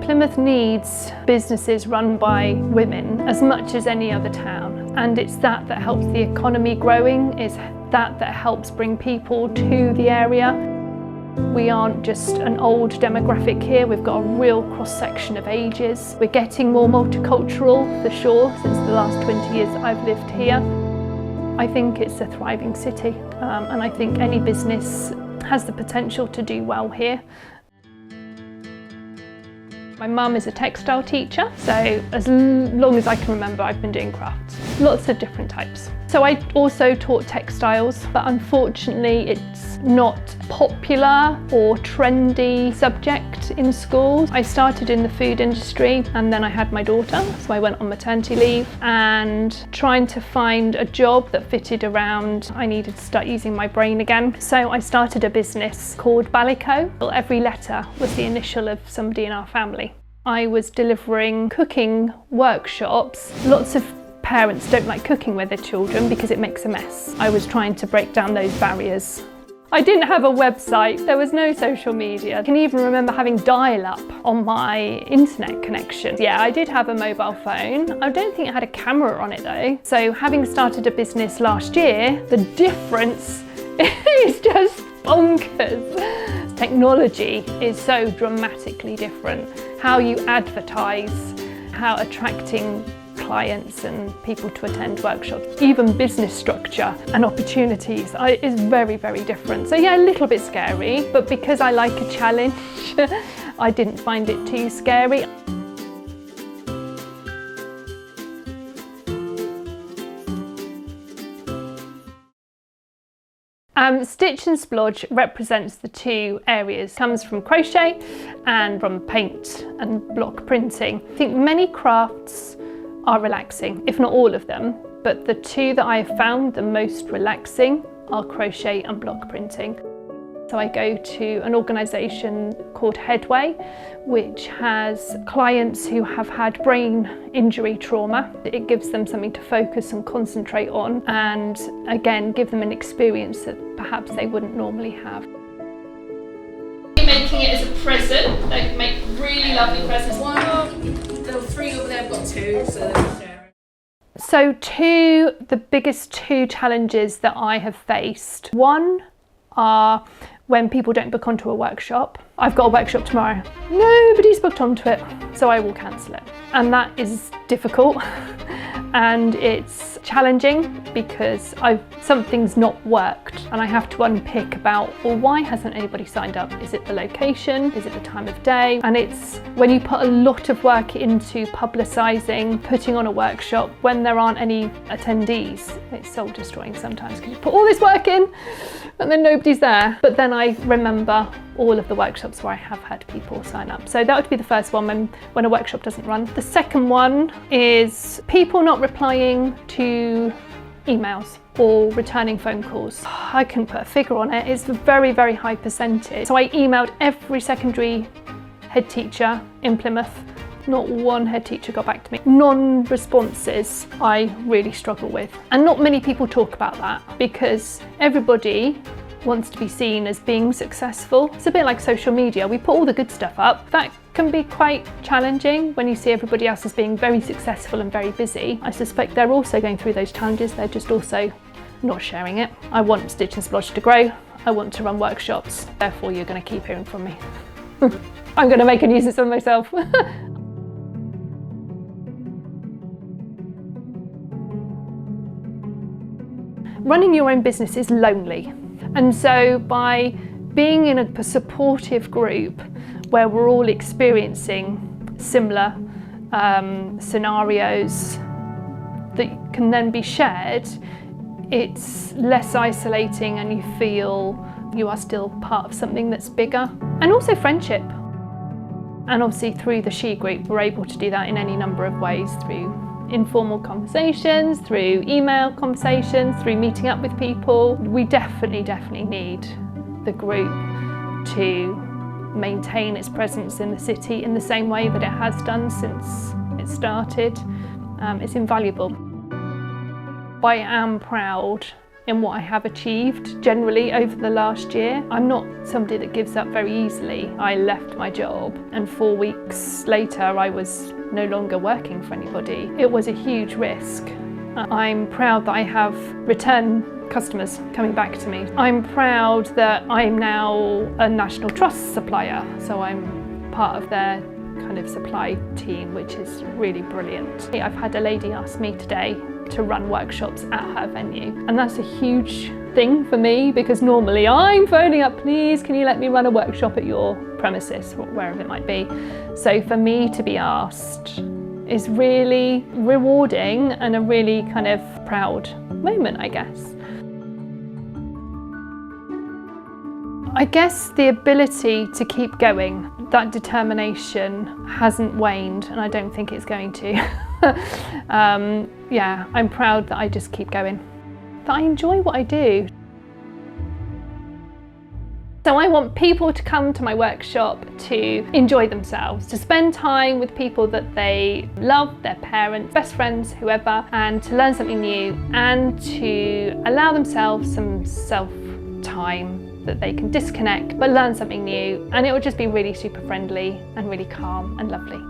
Plymouth needs businesses run by women as much as any other town, and it's that helps the economy growing, is that helps bring people to the area. We aren't just an old demographic here, we've got a real cross-section of ages. We're getting more multicultural for sure since the last 20 years that I've lived here. I think it's a thriving city, and I think any business has the potential to do well here. My mum is a textile teacher, so as long as I can remember I've been doing crafts. Lots of different types. So I also taught textiles, but unfortunately it's not popular or trendy subject in schools. I started in the food industry and then I had my daughter, so I went on maternity leave, and trying to find a job that fitted around, I needed to start using my brain again. So I started a business called Ballyco. Every letter was the initial of somebody in our family. I was delivering cooking workshops. Lots of parents don't like cooking with their children because it makes a mess. I was trying to break down those barriers. I didn't have a website, there was no social media. I can even remember having dial-up on my internet connection. Yeah, I did have a mobile phone. I don't think it had a camera on it though. So having started a business last year, the difference is just bonkers. Technology is so dramatically different. How you advertise, how attracting clients and people to attend workshops, even business structure and opportunities is very, very different. So yeah, a little bit scary, but because I like a challenge, I didn't find it too scary. Stitch and Splodge represents the two areas. It comes from crochet and from paint and block printing. I think many crafts are relaxing, if not all of them, but the two that I have found the most relaxing are crochet and block printing. So I go to an organisation called Headway, which has clients who have had brain injury trauma. It gives them something to focus and concentrate on, and again give them an experience that perhaps they wouldn't normally have. Making it as a present, they make really lovely presents. There were 3 over there, I've got 2, so they're So the biggest two challenges that I have faced. One are when people don't book onto a workshop. I've got a workshop tomorrow. Nobody's booked onto it, so I will cancel it. And that is difficult and it's challenging because something's not worked and I have to unpick about, well, why hasn't anybody signed up? Is it the location? Is it the time of day? And it's when you put a lot of work into publicising, putting on a workshop, when there aren't any attendees, it's soul destroying sometimes because you put all this work in and then nobody's there. But then I remember all of the workshops where I have had people sign up. So that would be the first one when a workshop doesn't run. The second one is people not replying to emails or returning phone calls. I couldn't put a figure on it. It's a very, very high percentage. So I emailed every secondary head teacher in Plymouth. Not one head teacher got back to me. Non-responses I really struggle with. And not many people talk about that because everybody wants to be seen as being successful. It's a bit like social media. We put all the good stuff up. That can be quite challenging when you see everybody else as being very successful and very busy. I suspect they're also going through those challenges. They're just also not sharing it. I want Stitch and Splodge to grow. I want to run workshops. Therefore, you're going to keep hearing from me. I'm going to make a nuisance of myself. Running your own business is lonely. And so by being in a supportive group where we're all experiencing similar scenarios that can then be shared, it's less isolating and you feel you are still part of something that's bigger. And also friendship. And obviously through the She Group, we're able to do that in any number of ways, through informal conversations, through email conversations, through meeting up with people. We definitely need the group to maintain its presence in the city in the same way that it has done since it started. It's invaluable. I am proud in what I have achieved generally over the last year. I'm not somebody that gives up very easily. I left my job and 4 weeks later I was no longer working for anybody. It was a huge risk. I'm proud that I have return customers coming back to me. I'm proud that I'm now a National Trust supplier, so I'm part of their kind of supply team, which is really brilliant. I've had a lady ask me today to run workshops at her venue, and that's a huge thing for me because normally I'm phoning up, please can you let me run a workshop at your premises, wherever it might be. So for me to be asked is really rewarding and a really kind of proud moment, I guess. I guess the ability to keep going, that determination hasn't waned, and I don't think it's going to. Yeah, I'm proud that I just keep going, that I enjoy what I do. So I want people to come to my workshop to enjoy themselves, to spend time with people that they love, their parents, best friends, whoever, and to learn something new and to allow themselves some self-time that they can disconnect but learn something new, and it will just be really super friendly and really calm and lovely.